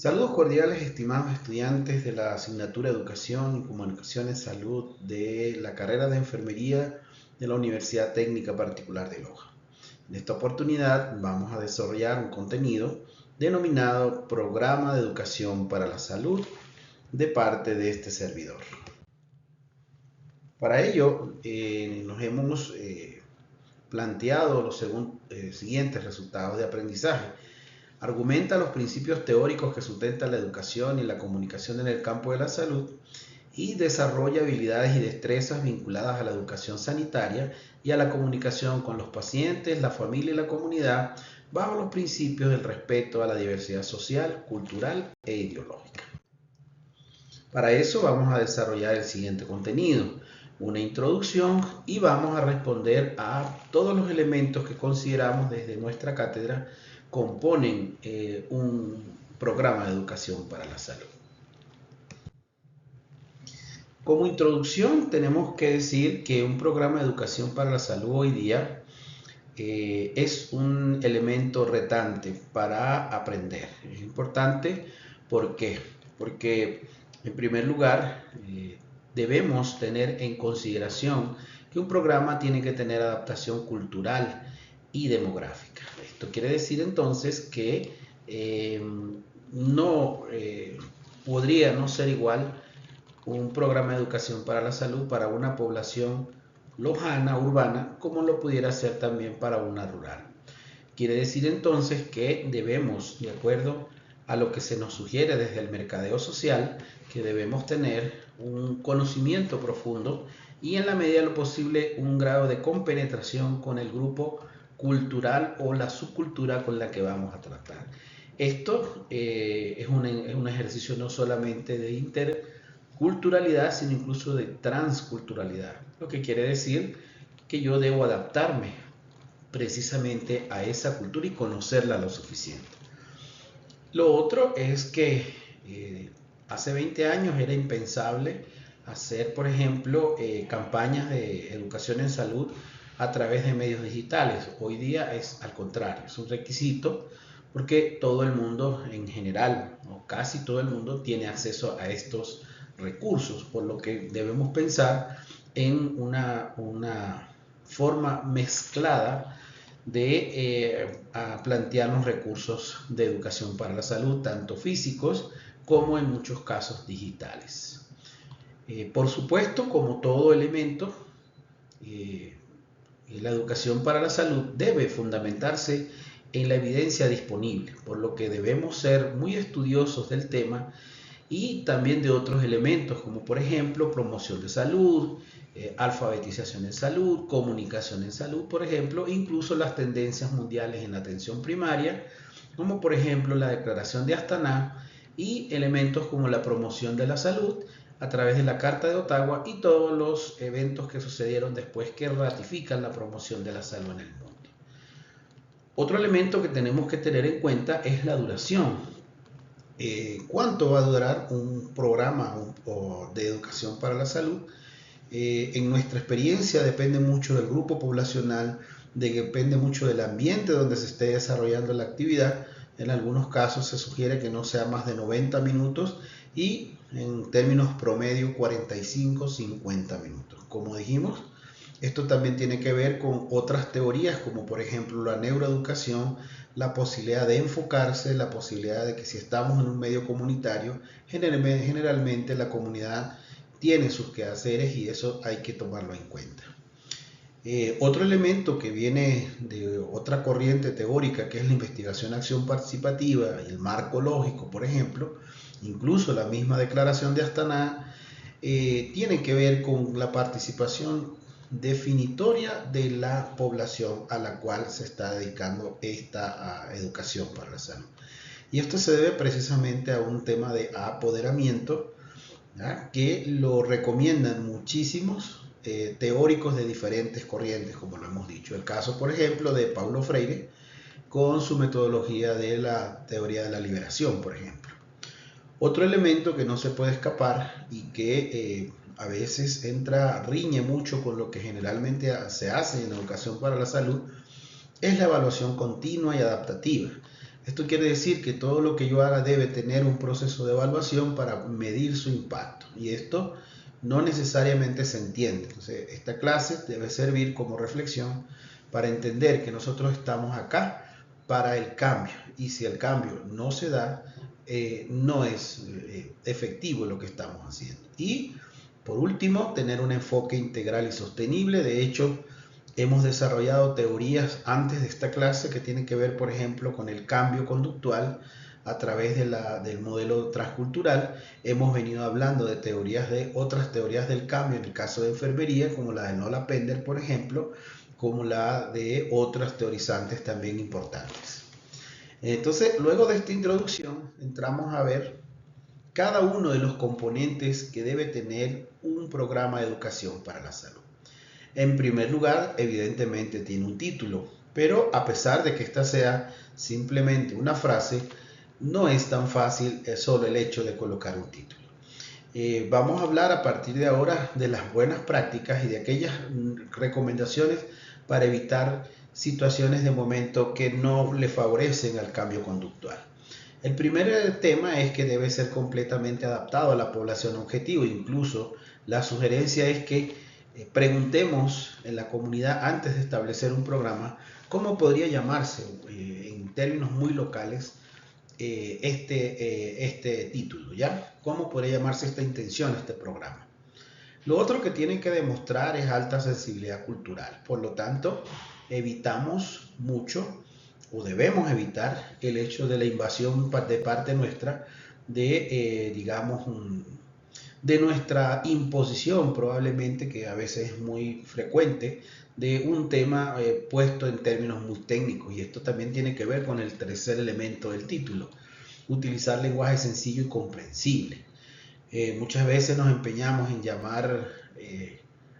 Saludos cordiales, estimados estudiantes de la asignatura Educación y Comunicación en Salud de la carrera de Enfermería de la Universidad Técnica Particular de Loja. En esta oportunidad vamos a desarrollar un contenido denominado Programa de Educación para la Salud de parte de este servidor. Para ello nos hemos planteado los siguientes resultados de aprendizaje. Argumenta los principios teóricos que sustentan la educación y la comunicación en el campo de la salud y desarrolla habilidades y destrezas vinculadas a la educación sanitaria y a la comunicación con los pacientes, la familia y la comunidad bajo los principios del respeto a la diversidad social, cultural e ideológica. Para eso vamos a desarrollar el siguiente contenido, una introducción, y vamos a responder a todos los elementos que consideramos desde nuestra cátedra componen un programa de educación para la salud. Como introducción tenemos que decir que un programa de educación para la salud hoy día es un elemento retante para aprender. Es importante, ¿por qué? Porque en primer lugar debemos tener en consideración que un programa tiene que tener adaptación cultural y demográfica. Esto quiere decir entonces que podría no ser igual un programa de educación para la salud para una población lojana, urbana, como lo pudiera ser también para una rural. Quiere decir entonces que debemos, de acuerdo a lo que se nos sugiere desde el mercadeo social, que debemos tener un conocimiento profundo y en la medida de lo posible un grado de compenetración con el grupo cultural o la subcultura con la que vamos a tratar. Esto es un ejercicio no solamente de interculturalidad, sino incluso de transculturalidad, lo que quiere decir que yo debo adaptarme precisamente a esa cultura y conocerla lo suficiente. Lo otro es que hace 20 años era impensable hacer, por ejemplo, campañas de educación en salud a través de medios digitales. Hoy día es al contrario, es un requisito porque todo el mundo en general, o casi todo el mundo, tiene acceso a estos recursos, por lo que debemos pensar en una forma mezclada de plantearnos recursos de educación para la salud, tanto físicos como en muchos casos digitales. Por supuesto, como todo elemento, la educación para la salud debe fundamentarse en la evidencia disponible, por lo que debemos ser muy estudiosos del tema y también de otros elementos, como por ejemplo promoción de salud, alfabetización en salud, comunicación en salud, por ejemplo, incluso las tendencias mundiales en la atención primaria, como por ejemplo la Declaración de Astana y elementos como la promoción de la salud a través de la Carta de Ottawa y todos los eventos que sucedieron después que ratifican la promoción de la salud en el mundo. Otro elemento que tenemos que tener en cuenta es la duración. ¿Cuánto va a durar un programa de educación para la salud? En nuestra experiencia depende mucho del grupo poblacional, depende mucho del ambiente donde se esté desarrollando la actividad. En algunos casos se sugiere que no sea más de 90 minutos y en términos promedio 45-50 minutos. Como dijimos, esto también tiene que ver con otras teorías como por ejemplo la neuroeducación, la posibilidad de enfocarse, la posibilidad de que si estamos en un medio comunitario, generalmente la comunidad tiene sus quehaceres y eso hay que tomarlo en cuenta. Otro elemento que viene de otra corriente teórica, que es la investigación-acción participativa y el marco lógico, por ejemplo, incluso la misma Declaración de Astana, tiene que ver con la participación definitoria de la población a la cual se está dedicando esta educación para la salud. Y esto se debe precisamente a un tema de apoderamiento, ¿ya?, que lo recomiendan muchísimos teóricos de diferentes corrientes, como lo hemos dicho. El caso, por ejemplo, de Paulo Freire, con su metodología de la teoría de la liberación, por ejemplo. Otro elemento que no se puede escapar y que a veces riñe mucho con lo que generalmente se hace en educación para la salud es la evaluación continua y adaptativa. Esto quiere decir que todo lo que yo haga debe tener un proceso de evaluación para medir su impacto, y esto no necesariamente se entiende. Entonces, esta clase debe servir como reflexión para entender que nosotros estamos acá para el cambio, y si el cambio no se da, no es efectivo lo que estamos haciendo. Y por último, tener un enfoque integral y sostenible. De hecho, hemos desarrollado teorías antes de esta clase que tienen que ver, por ejemplo, con el cambio conductual a través del modelo transcultural. Hemos venido hablando de otras teorías del cambio, en el caso de enfermería, como la de Nola Pender, por ejemplo, como la de otras teorizantes también importantes. Entonces, luego de esta introducción, entramos a ver cada uno de los componentes que debe tener un programa de educación para la salud. En primer lugar, evidentemente tiene un título, pero a pesar de que esta sea simplemente una frase, no es tan fácil solo el hecho de colocar un título. Vamos a hablar a partir de ahora de las buenas prácticas y de aquellas recomendaciones para evitar situaciones de momento que no le favorecen al cambio conductual. El primer tema es que debe ser completamente adaptado a la población objetivo. Incluso la sugerencia es que preguntemos en la comunidad antes de establecer un programa cómo podría llamarse en términos muy locales este título, ¿ya? ¿Cómo podría llamarse esta intención, este programa? Lo otro que tienen que demostrar es alta sensibilidad cultural. Por lo tanto, evitamos mucho, o debemos evitar, el hecho de la invasión de parte nuestra de, de nuestra imposición, probablemente, que a veces es muy frecuente, de un tema puesto en términos muy técnicos. Y esto también tiene que ver con el tercer elemento del título: utilizar lenguaje sencillo y comprensible. Muchas veces nos empeñamos en llamar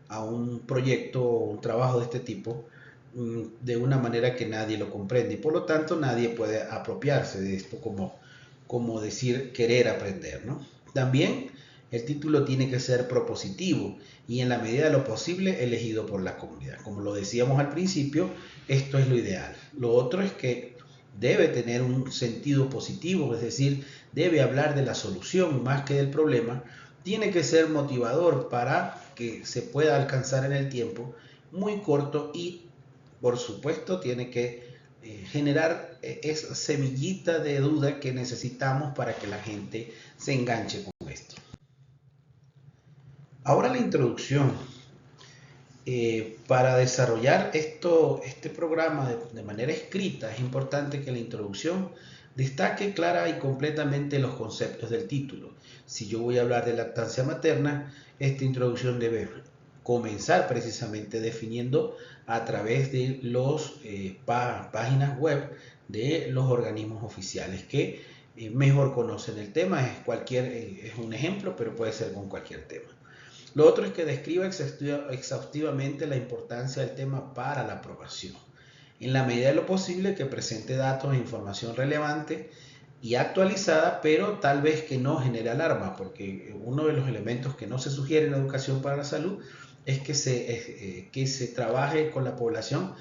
a un proyecto o un trabajo de este tipo de una manera que nadie lo comprende, y por lo tanto nadie puede apropiarse de esto como decir querer aprender, ¿no? También el título tiene que ser propositivo y en la medida de lo posible elegido por la comunidad. Como lo decíamos al principio, esto es lo ideal. Lo otro es que debe tener un sentido positivo, es decir, debe hablar de la solución más que del problema. Tiene que ser motivador para que se pueda alcanzar en el tiempo muy corto, y por supuesto tiene que generar esa semillita de duda que necesitamos para que la gente se enganche con esto. Ahora la introducción. Para desarrollar este programa de manera escrita, es importante que la introducción destaque clara y completamente los conceptos del título. Si yo voy a hablar de lactancia materna, esta introducción debe comenzar precisamente definiendo a través de las páginas web de los organismos oficiales que mejor conocen el tema. Es un ejemplo, pero puede ser con cualquier tema. Lo otro es que describa exhaustivamente la importancia del tema para la aprobación. En la medida de lo posible, que presente datos e información relevante y actualizada, pero tal vez que no genere alarma, porque uno de los elementos que no se sugiere en la educación para la salud es que se trabaje con la población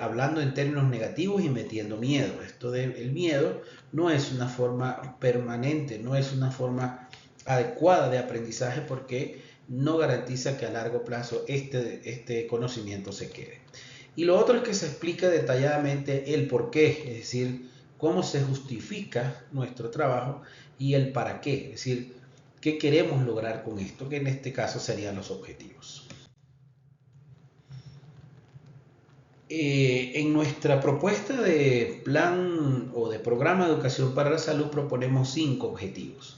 hablando en términos negativos y metiendo miedo. El miedo no es una forma permanente, no es una forma adecuada de aprendizaje, porque no garantiza que a largo plazo este conocimiento se quede. Y lo otro es que se explica detalladamente el por qué, es decir, cómo se justifica nuestro trabajo y el para qué, es decir, qué queremos lograr con esto, que en este caso serían los objetivos. En nuestra propuesta de plan o de programa de educación para la salud proponemos 5 objetivos.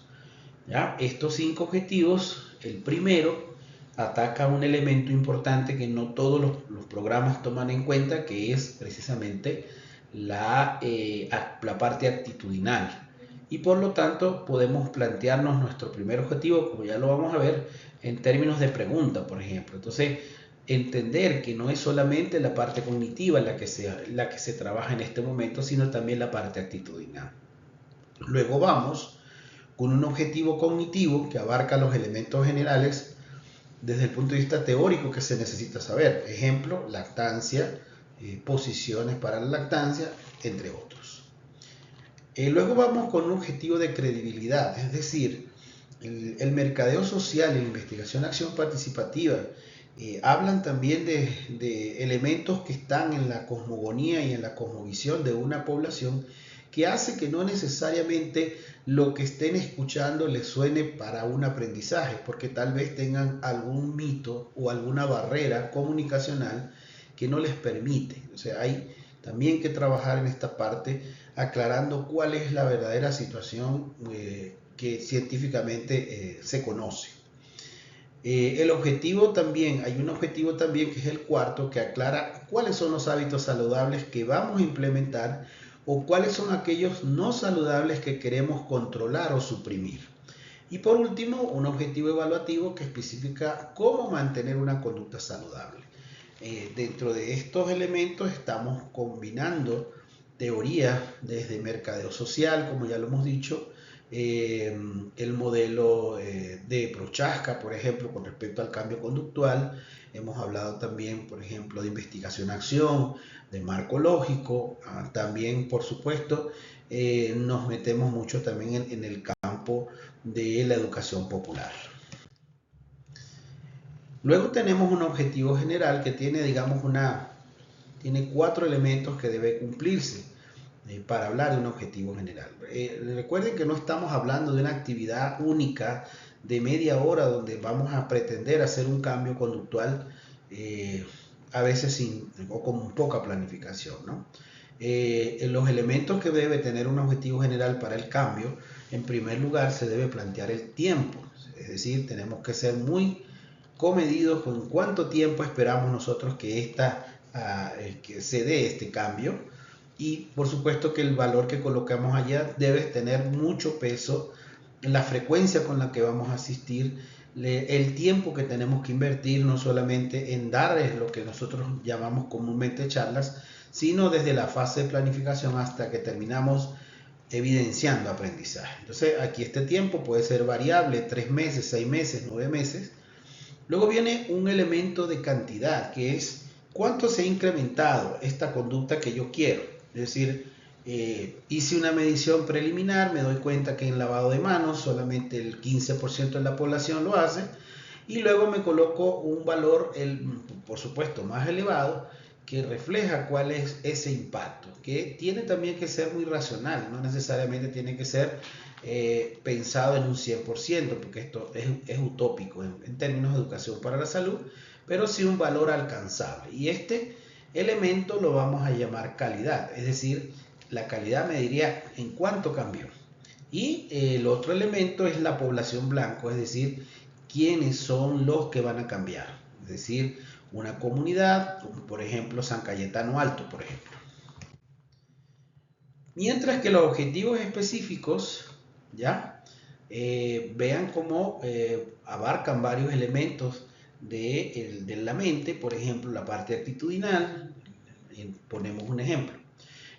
¿Ya? Estos 5 objetivos, el primero ataca un elemento importante que no todos los programas toman en cuenta, que es precisamente la parte actitudinal. Y por lo tanto podemos plantearnos nuestro primer objetivo, como ya lo vamos a ver, en términos de pregunta, por ejemplo. Entonces, entender que no es solamente la parte cognitiva la que se trabaja en este momento, sino también la parte actitudinal. Luego vamos con un objetivo cognitivo que abarca los elementos generales desde el punto de vista teórico que se necesita saber. Ejemplo, lactancia, posiciones para la lactancia, entre otros. Luego vamos con un objetivo de credibilidad, es decir, el mercadeo social y la investigación acción participativa hablan también de elementos que están en la cosmogonía y en la cosmovisión de una población, que hace que no necesariamente lo que estén escuchando les suene para un aprendizaje, porque tal vez tengan algún mito o alguna barrera comunicacional que no les permite. O sea, hay también que trabajar en esta parte aclarando cuál es la verdadera situación que científicamente se conoce. El objetivo también, hay un objetivo también que es el cuarto, que aclara cuáles son los hábitos saludables que vamos a implementar o cuáles son aquellos no saludables que queremos controlar o suprimir. Y por último, un objetivo evaluativo que especifica cómo mantener una conducta saludable. Dentro de estos elementos estamos combinando teorías desde mercadeo social, como ya lo hemos dicho, el modelo de Prochaska, por ejemplo, con respecto al cambio conductual. Hemos hablado también, por ejemplo, de investigación-acción, de marco lógico. También, por supuesto, nos metemos mucho también en el campo de la educación popular. Luego tenemos un objetivo general que tiene, digamos, tiene 4 elementos que debe cumplirse para hablar de un objetivo general. Recuerden que no estamos hablando de una actividad única de media hora donde vamos a pretender hacer un cambio conductual a veces o con poca planificación, ¿no? Los elementos que debe tener un objetivo general para el cambio, en primer lugar se debe plantear el tiempo, es decir, tenemos que ser muy comedidos con cuánto tiempo esperamos nosotros que que se dé este cambio. Y por supuesto que el valor que colocamos allá debe tener mucho peso en la frecuencia con la que vamos a asistir, el tiempo que tenemos que invertir, no solamente en darles lo que nosotros llamamos comúnmente charlas, sino desde la fase de planificación hasta que terminamos evidenciando aprendizaje. Entonces aquí este tiempo puede ser variable, 3 meses, 6 meses, 9 meses. Luego viene un elemento de cantidad, que es cuánto se ha incrementado esta conducta que yo quiero. Es decir, hice una medición preliminar, me doy cuenta que en lavado de manos solamente el 15% de la población lo hace, y luego me coloco un valor, por supuesto, más elevado, que refleja cuál es ese impacto, que tiene también que ser muy racional, no necesariamente tiene que ser pensado en un 100%, porque esto es utópico en términos de educación para la salud, pero sí un valor alcanzable. Y este elemento lo vamos a llamar calidad, es decir, la calidad me diría en cuánto cambió. Y el otro elemento es la población blanco, es decir, quiénes son los que van a cambiar. Es decir, una comunidad, como por ejemplo San Cayetano Alto, por ejemplo. Mientras que los objetivos específicos, ¿ya? Vean cómo abarcan varios elementos de la mente, por ejemplo, la parte actitudinal. Ponemos un ejemplo.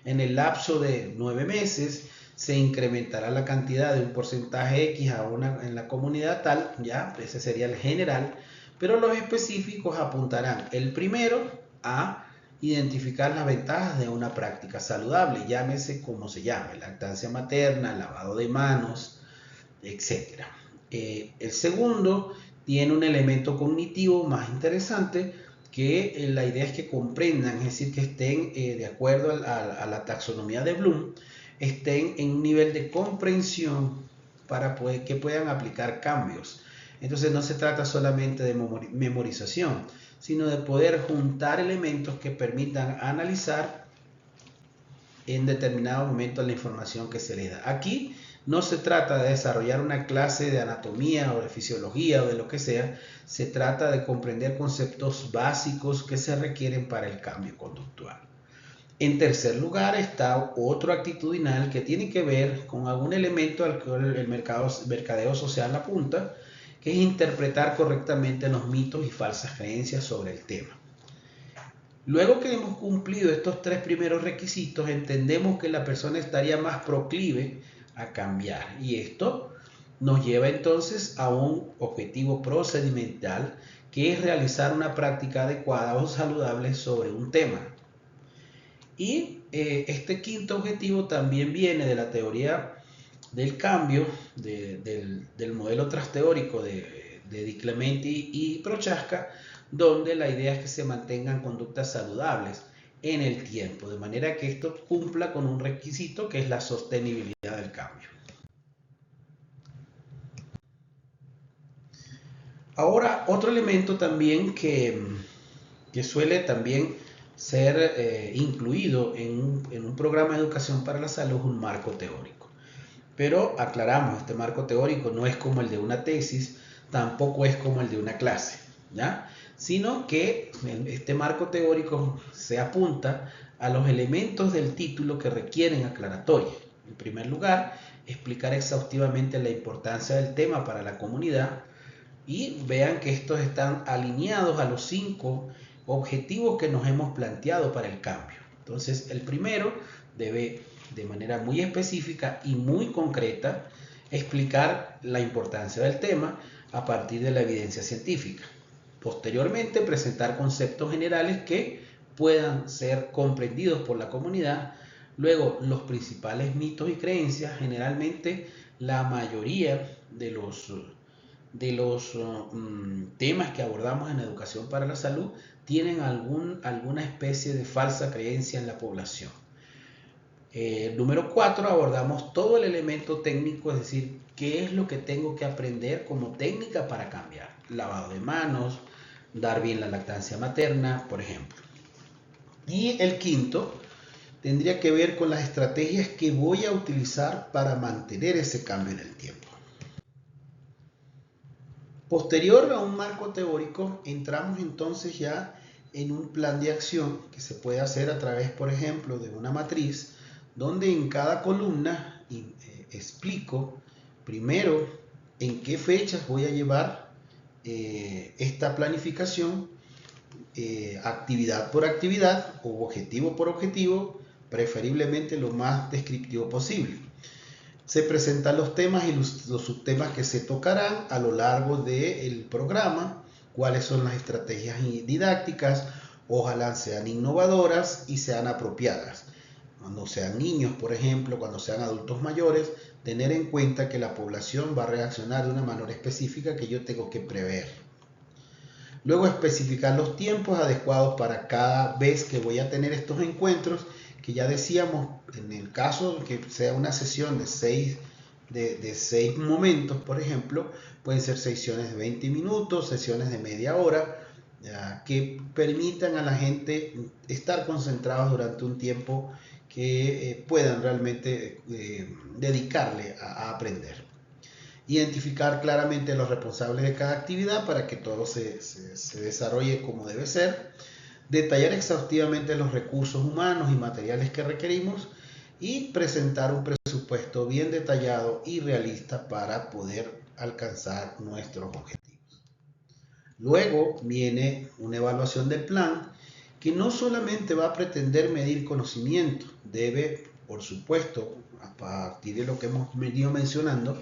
En el lapso de 9 meses se incrementará la cantidad de un porcentaje X en la comunidad tal, ya, ese sería el general, pero los específicos apuntarán el primero a identificar las ventajas de una práctica saludable, llámese como se llame, lactancia materna, lavado de manos, etc. El segundo tiene un elemento cognitivo más interesante, que la idea es que comprendan, es decir, que estén de acuerdo a la taxonomía de Bloom, estén en un nivel de comprensión para que puedan aplicar cambios. Entonces no se trata solamente de memorización, sino de poder juntar elementos que permitan analizar en determinado momento la información que se les da. Aquí no se trata de desarrollar una clase de anatomía o de fisiología o de lo que sea, se trata de comprender conceptos básicos que se requieren para el cambio conductual. En tercer lugar está otro actitudinal que tiene que ver con algún elemento al que el mercadeo social apunta, que es interpretar correctamente los mitos y falsas creencias sobre el tema. Luego que hemos cumplido estos 3 primeros requisitos, entendemos que la persona estaría más proclive a cambiar, y esto nos lleva entonces a un objetivo procedimental, que es realizar una práctica adecuada o saludable sobre un tema. Y este quinto objetivo también viene de la teoría del cambio del modelo transteórico de Di Clementi y Prochaska, donde la idea es que se mantengan conductas saludables en el tiempo, de manera que esto cumpla con un requisito que es la sostenibilidad del cambio. Ahora, otro elemento también que suele también ser incluido en un programa de educación para la salud es un marco teórico. Pero aclaramos, este marco teórico no es como el de una tesis, tampoco es como el de una clase, ¿ya? Sino que este marco teórico se apunta a los elementos del título que requieren aclaratoria. En primer lugar, explicar exhaustivamente la importancia del tema para la comunidad y vean que estos están alineados a los 5 objetivos que nos hemos planteado para el cambio. Entonces, el primero debe, de manera muy específica y muy concreta, explicar la importancia del tema a partir de la evidencia científica. Posteriormente, presentar conceptos generales que puedan ser comprendidos por la comunidad. Luego, los principales mitos y creencias. Generalmente, la mayoría de los temas que abordamos en educación para la salud tienen alguna especie de falsa creencia en la población. Número 4, abordamos todo el elemento técnico, es decir, qué es lo que tengo que aprender como técnica para cambiar. Lavado de manos, dar bien la lactancia materna, por ejemplo. Y el quinto tendría que ver con las estrategias que voy a utilizar para mantener ese cambio en el tiempo. Posterior a un marco teórico, entramos entonces ya en un plan de acción que se puede hacer a través, por ejemplo, de una matriz, donde en cada columna explico primero en qué fechas voy a llevar esta planificación, actividad por actividad o objetivo por objetivo, preferiblemente lo más descriptivo posible. Se presentan los temas y los subtemas que se tocarán a lo largo del programa, cuáles son las estrategias didácticas, ojalá sean innovadoras y sean apropiadas. Cuando sean niños, por ejemplo, cuando sean adultos mayores, tener en cuenta que la población va a reaccionar de una manera específica que yo tengo que prever. Luego especificar los tiempos adecuados para cada vez que voy a tener estos encuentros, que ya decíamos, en el caso que sea una sesión de 6 momentos, por ejemplo, pueden ser sesiones de 20 minutos, sesiones de media hora, que permitan a la gente estar concentrados durante un tiempo que puedan realmente dedicarle a aprender. Identificar claramente los responsables de cada actividad para que todo se desarrolle como debe ser. Detallar exhaustivamente los recursos humanos y materiales que requerimos y presentar un presupuesto bien detallado y realista para poder alcanzar nuestros objetivos. Luego viene una evaluación del plan que no solamente va a pretender medir conocimiento, debe, por supuesto, a partir de lo que hemos venido mencionando,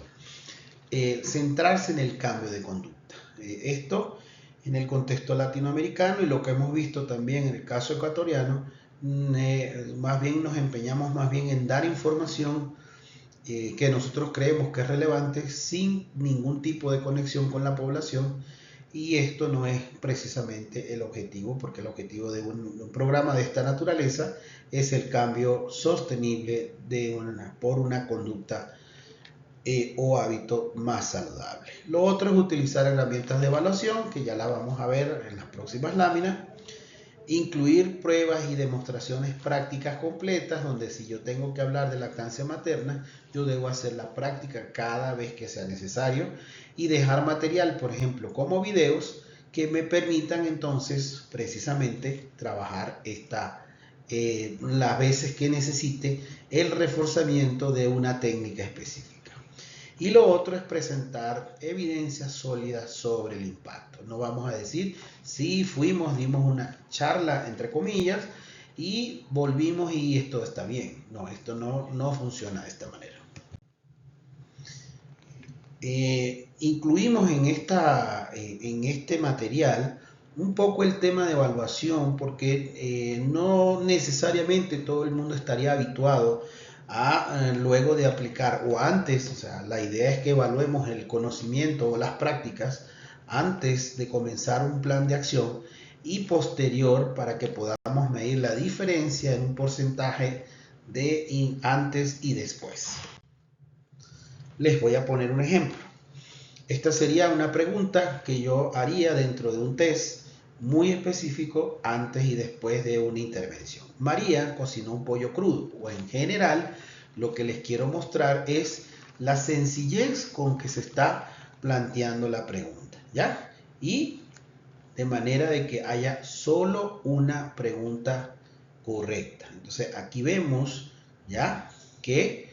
centrarse en el cambio de conducta. Esto en el contexto latinoamericano y lo que hemos visto también en el caso ecuatoriano, más bien nos empeñamos más bien en dar información que nosotros creemos que es relevante sin ningún tipo de conexión con la población, y esto no es precisamente el objetivo, porque el objetivo de un programa de esta naturaleza es el cambio sostenible por una conducta o hábito más saludable. Lo otro es utilizar herramientas de evaluación, que ya la vamos a ver en las próximas láminas. Incluir pruebas y demostraciones prácticas completas, donde si yo tengo que hablar de lactancia materna, yo debo hacer la práctica cada vez que sea necesario, y dejar material, por ejemplo, como videos, que me permitan entonces precisamente trabajar las veces que necesite el reforzamiento de una técnica específica. Y lo otro es presentar evidencias sólidas sobre el impacto. No vamos a decir, sí, dimos una charla, entre comillas, y volvimos y esto está bien. No, esto no funciona de esta manera. Incluimos en este material un poco el tema de evaluación, porque no necesariamente todo el mundo estaría habituado a luego de aplicar o antes, o sea, la idea es que evaluemos el conocimiento o las prácticas antes de comenzar un plan de acción y posterior para que podamos medir la diferencia en un porcentaje de antes y después. Les voy a poner un ejemplo. Esta sería una pregunta que yo haría dentro de un test muy específico antes y después de una intervención. María cocinó un pollo crudo, o en general lo que les quiero mostrar es la sencillez con que se está planteando la pregunta, ¿ya? Y de manera de que haya solo una pregunta correcta. Entonces aquí vemos, ¿ya? Que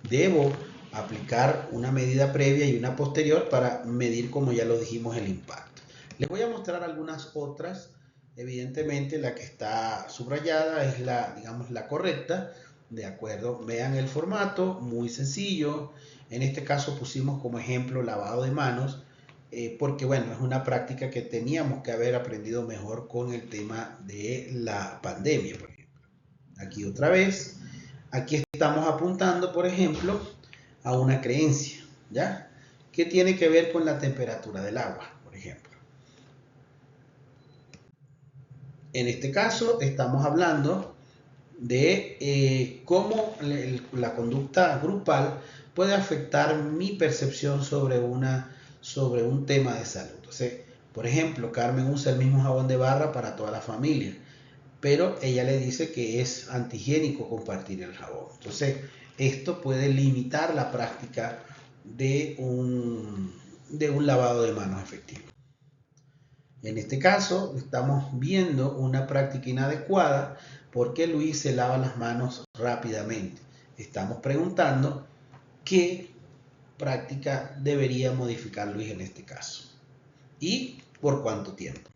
debo aplicar una medida previa y una posterior para medir, como ya lo dijimos, el impacto. Les voy a mostrar algunas otras. Evidentemente la que está subrayada es la, digamos, la correcta, de acuerdo. Vean el formato, muy sencillo. En este caso pusimos como ejemplo lavado de manos, porque bueno, es una práctica que teníamos que haber aprendido mejor con el tema de la pandemia, por ejemplo. Aquí otra vez, aquí estamos apuntando, por ejemplo, a una creencia, ¿ya? Que tiene que ver con la temperatura del agua, por ejemplo. En este caso estamos hablando de cómo la conducta grupal puede afectar mi percepción sobre un tema de salud. Entonces, por ejemplo, Carmen usa el mismo jabón de barra para toda la familia, pero ella le dice que es antihigiénico compartir el jabón. Entonces, esto puede limitar la práctica de un lavado de manos efectivo. En este caso, estamos viendo una práctica inadecuada porque Luis se lava las manos rápidamente. Estamos preguntando qué práctica debería modificar Luis en este caso y por cuánto tiempo.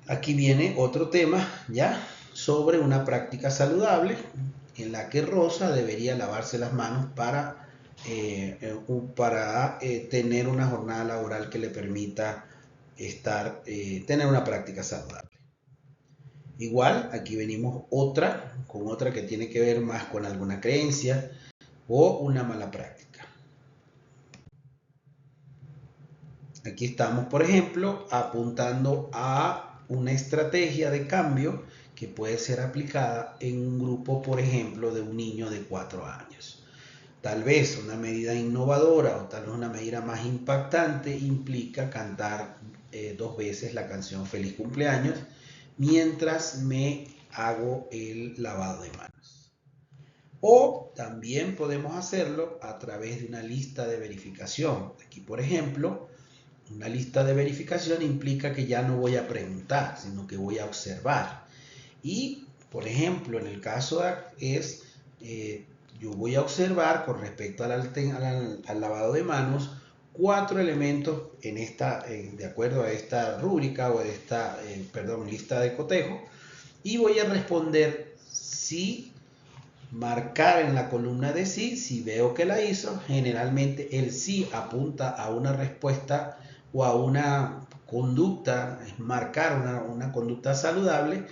Aquí viene otro tema ya sobre una práctica saludable en la que Rosa debería lavarse las manos para tener una jornada laboral que le permita tener una práctica saludable. Igual, aquí venimos con otra que tiene que ver más con alguna creencia o una mala práctica. Aquí estamos, por ejemplo, apuntando a una estrategia de cambio que puede ser aplicada en un grupo, por ejemplo, de un niño de 4 años. Tal vez una medida innovadora o tal vez una medida más impactante implica cantar 2 veces la canción Feliz Cumpleaños mientras me hago el lavado de manos. O también podemos hacerlo a través de una lista de verificación. Aquí, por ejemplo, una lista de verificación implica que ya no voy a preguntar, sino que voy a observar. Y, por ejemplo, en el caso yo voy a observar con respecto al lavado de manos 4 elementos de acuerdo a esta rúbrica o de esta lista de cotejo, y voy a responder sí, marcar en la columna de sí si veo que la hizo. Generalmente el sí apunta a una respuesta o a una conducta, es marcar una conducta saludable,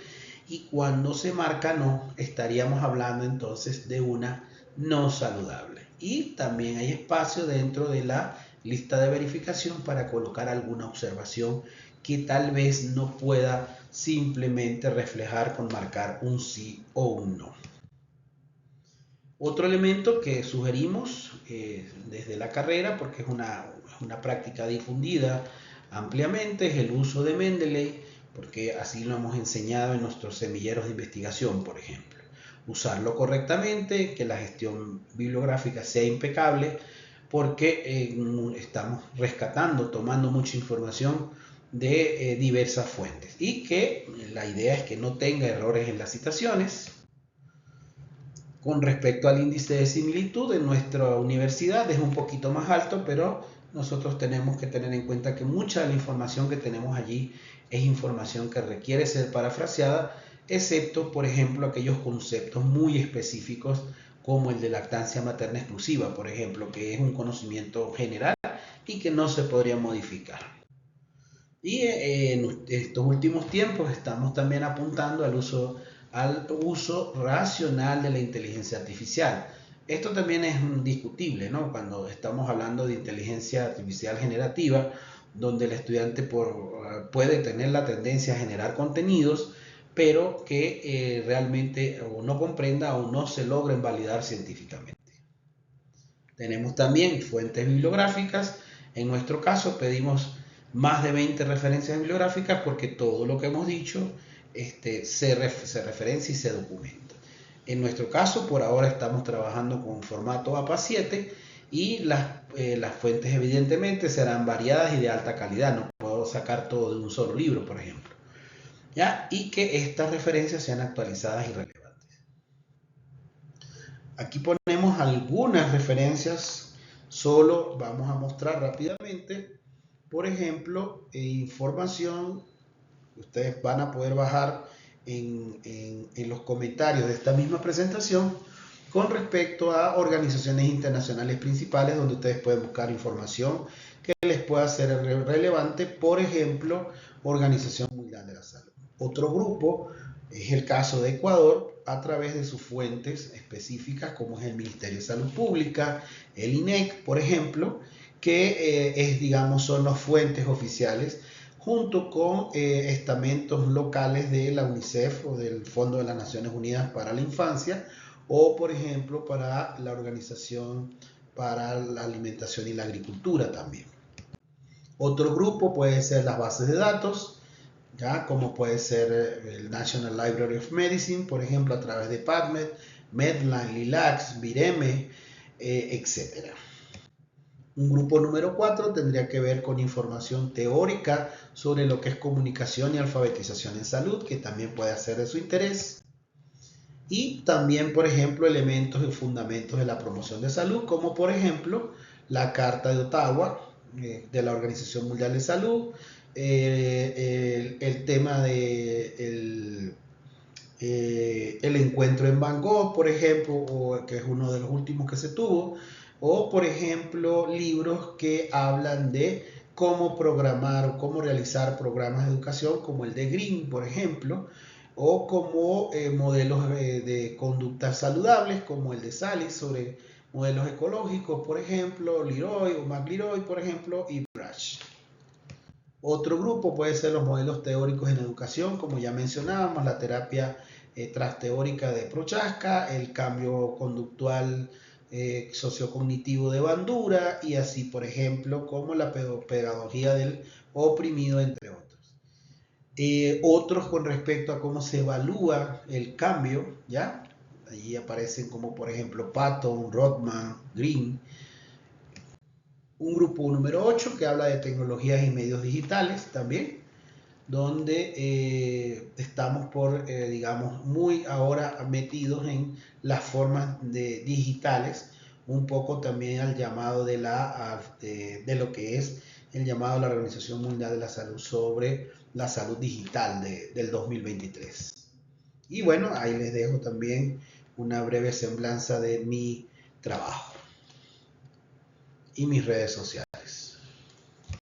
y cuando se marca no, estaríamos hablando entonces de una no saludable. Y también hay espacio dentro de la lista de verificación para colocar alguna observación que tal vez no pueda simplemente reflejar con marcar un sí o un no. Otro elemento que sugerimos desde la carrera, porque es una práctica difundida ampliamente, es el uso de Mendeley, porque así lo hemos enseñado en nuestros semilleros de investigación, por ejemplo. Usarlo correctamente, que la gestión bibliográfica sea impecable, porque estamos rescatando, tomando mucha información de diversas fuentes, y que la idea es que no tenga errores en las citaciones. Con respecto al índice de similitud, en nuestra universidad es un poquito más alto, pero nosotros tenemos que tener en cuenta que mucha de la información que tenemos allí es información que requiere ser parafraseada, excepto, por ejemplo, aquellos conceptos muy específicos como el de lactancia materna exclusiva, por ejemplo, que es un conocimiento general y que no se podría modificar. Y en estos últimos tiempos estamos también apuntando al uso racional de la inteligencia artificial. Esto también es discutible, ¿no? Cuando estamos hablando de inteligencia artificial generativa, donde el estudiante puede tener la tendencia a generar contenidos, pero que realmente o no comprenda o no se logren validar científicamente. Tenemos también fuentes bibliográficas. En nuestro caso pedimos más de 20 referencias bibliográficas porque todo lo que hemos dicho se referencia y se documenta. En nuestro caso, por ahora estamos trabajando con formato APA7 y las fuentes evidentemente serán variadas y de alta calidad. No puedo sacar todo de un solo libro, por ejemplo. ¿Ya? Y que estas referencias sean actualizadas y relevantes. Aquí ponemos algunas referencias, solo vamos a mostrar rápidamente. Por ejemplo, información que ustedes van a poder bajar en los comentarios de esta misma presentación con respecto a organizaciones internacionales principales donde ustedes pueden buscar información que les pueda ser relevante, por ejemplo, Organización Mundial de la Salud. Otro grupo es el caso de Ecuador a través de sus fuentes específicas como es el Ministerio de Salud Pública, el INEC, por ejemplo, que son las fuentes oficiales junto con estamentos locales de la UNICEF o del Fondo de las Naciones Unidas para la Infancia o, por ejemplo, para la Organización para la Alimentación y la Agricultura también. Otro grupo puede ser las bases de datos, ¿ya? Como puede ser el National Library of Medicine, por ejemplo, a través de PubMed, Medline, LILACS, Vireme, etc. Un grupo número 4 tendría que ver con información teórica sobre lo que es comunicación y alfabetización en salud, que también puede ser de su interés. Y también, por ejemplo, elementos y fundamentos de la promoción de salud, como por ejemplo la Carta de Ottawa de la Organización Mundial de Salud, el tema de el encuentro en Bangkok, por ejemplo, que es uno de los últimos que se tuvo, o por ejemplo libros que hablan de cómo programar o cómo realizar programas de educación como el de Green, por ejemplo, o como modelos de conductas saludables como el de Sally sobre modelos ecológicos, por ejemplo, Leroy o McLeroy, por ejemplo, y Brash. Otro grupo puede ser los modelos teóricos en educación, como ya mencionábamos, la terapia transteórica de Prochaska, el cambio conductual sociocognitivo de Bandura y así, por ejemplo, como la pedagogía del oprimido, entre otros. Otros con respecto a cómo se evalúa el cambio, ¿ya? Allí aparecen como, por ejemplo, Patton, Rothman, Green. Un grupo número 8 que habla de tecnologías y medios digitales también, donde estamos muy ahora metidos en las formas digitales, un poco también al llamado de lo que es el llamado de la Organización Mundial de la Salud sobre la salud digital del 2023. Y bueno, ahí les dejo también una breve semblanza de mi trabajo y mis redes sociales.